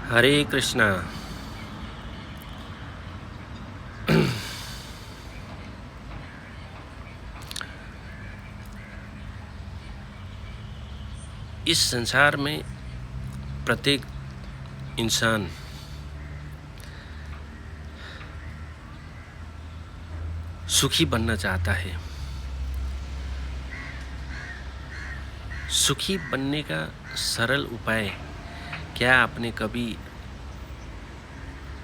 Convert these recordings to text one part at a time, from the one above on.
हरे कृष्णा। इस संसार में प्रत्येक इंसान सुखी बनना चाहता है। सुखी बनने का सरल उपाय क्या आपने कभी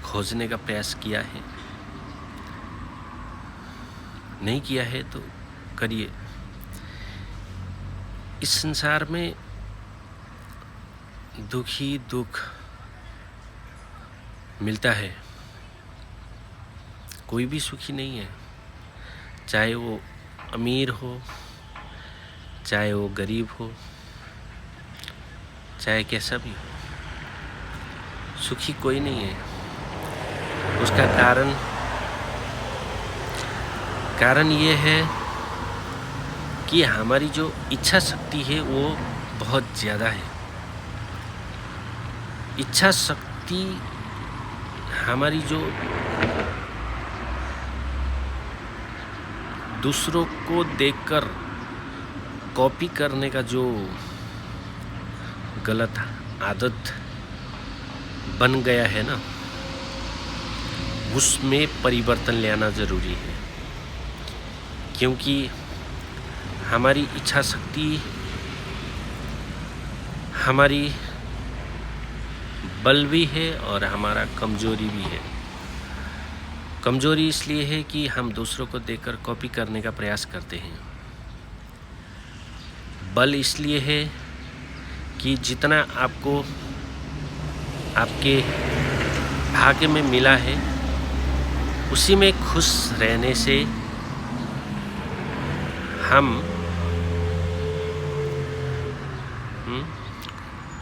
खोजने का प्रयास किया है? नहीं किया है तो करिए। इस संसार में दुख ही दुख मिलता है, कोई भी सुखी नहीं है। चाहे वो अमीर हो, चाहे वो गरीब हो, चाहे कैसा भी हो, सुखी कोई नहीं है। उसका कारण ये है कि हमारी जो इच्छा शक्ति है वो बहुत ज़्यादा है। इच्छा शक्ति हमारी जो दूसरों को देखकर कॉपी करने का जो गलत आदत बन गया है ना, उसमें परिवर्तन लाना ज़रूरी है। क्योंकि हमारी इच्छा शक्ति हमारी बल भी है और हमारा कमज़ोरी भी है। कमज़ोरी इसलिए है कि हम दूसरों को देखकर कॉपी करने का प्रयास करते हैं। बल इसलिए है कि जितना आपको आपके भाग्य में मिला है उसी में खुश रहने से हम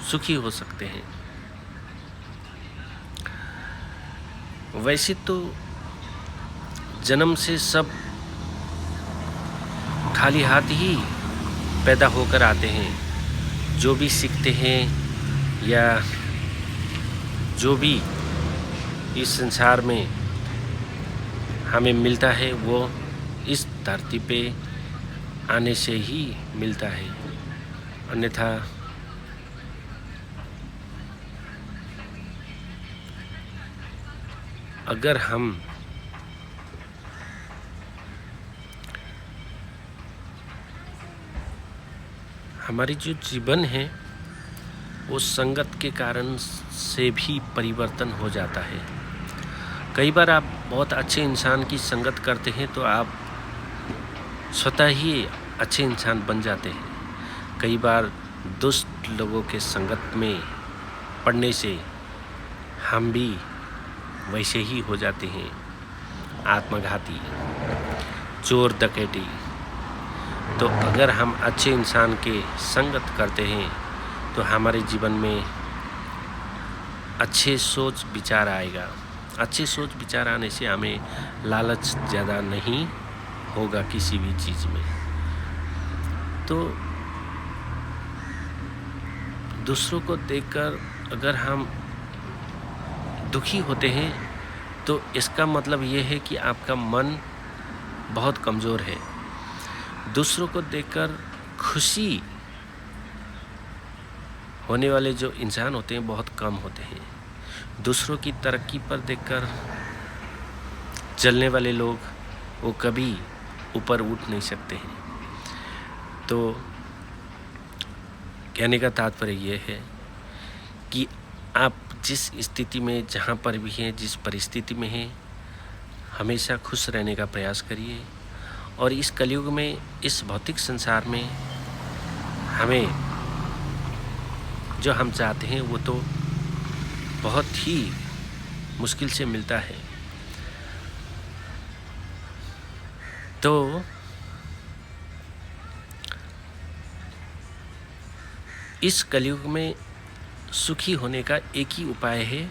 सुखी हो सकते हैं। वैसे तो जन्म से सब खाली हाथ ही पैदा होकर आते हैं। जो भी सीखते हैं या जो भी इस संसार में हमें मिलता है वो इस धरती पे आने से ही मिलता है। अन्यथा अगर हमारी जो जीवन है वो संगत के कारण से भी परिवर्तन हो जाता है। कई बार आप बहुत अच्छे इंसान की संगत करते हैं तो आप स्वतः ही अच्छे इंसान बन जाते हैं। कई बार दुष्ट लोगों के संगत में पड़ने से हम भी वैसे ही हो जाते हैं, आत्मघाती, चोर डकैती। तो अगर हम अच्छे इंसान के संगत करते हैं तो हमारे जीवन में अच्छे सोच विचार आएगा। अच्छे सोच विचार आने से हमें लालच ज़्यादा नहीं होगा किसी भी चीज़ में। तो दूसरों को देखकर अगर हम दुखी होते हैं तो इसका मतलब ये है कि आपका मन बहुत कमज़ोर है। दूसरों को देखकर खुशी होने वाले जो इंसान होते हैं बहुत कम होते हैं। दूसरों की तरक्की पर देखकर जलने वाले लोग वो कभी ऊपर उठ नहीं सकते हैं। तो कहने का तात्पर्य ये है कि आप जिस स्थिति में जहाँ पर भी हैं, जिस परिस्थिति में हैं, हमेशा खुश रहने का प्रयास करिए। और इस कलयुग में, इस भौतिक संसार में हमें जो हम चाहते हैं वो तो बहुत ही मुश्किल से मिलता है। तो इस कलयुग में सुखी होने का एक ही उपाय है,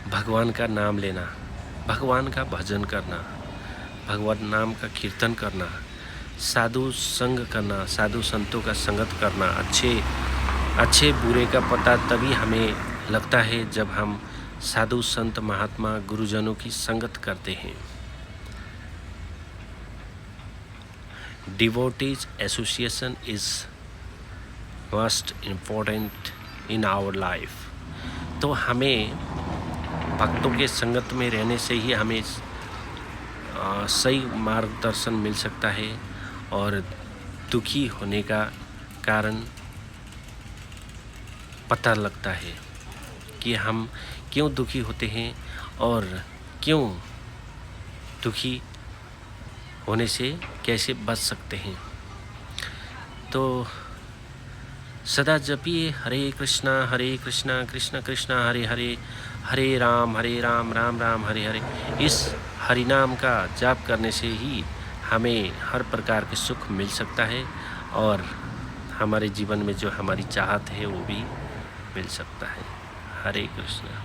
भगवान का नाम लेना, भगवान का भजन करना, भगवान नाम का कीर्तन करना, साधु संग करना, साधु संतों का संगत करना। अच्छे बुरे का पता तभी हमें लगता है जब हम साधु संत महात्मा गुरुजनों की संगत करते हैं। Devotees association is most important in our life. तो हमें भक्तों के संगत में रहने से ही हमें सही मार्गदर्शन मिल सकता है और दुखी होने का कारण पता लगता है कि हम क्यों दुखी होते हैं और क्यों दुखी होने से कैसे बच सकते हैं। तो सदा जपिए हरे कृष्णा कृष्ण कृष्ण हरे हरे, हरे राम राम राम हरे हरे। इस हरि नाम का जाप करने से ही हमें हर प्रकार के सुख मिल सकता है और हमारे जीवन में जो हमारी चाहत है वो भी मिल सकता है। हरे कृष्णा।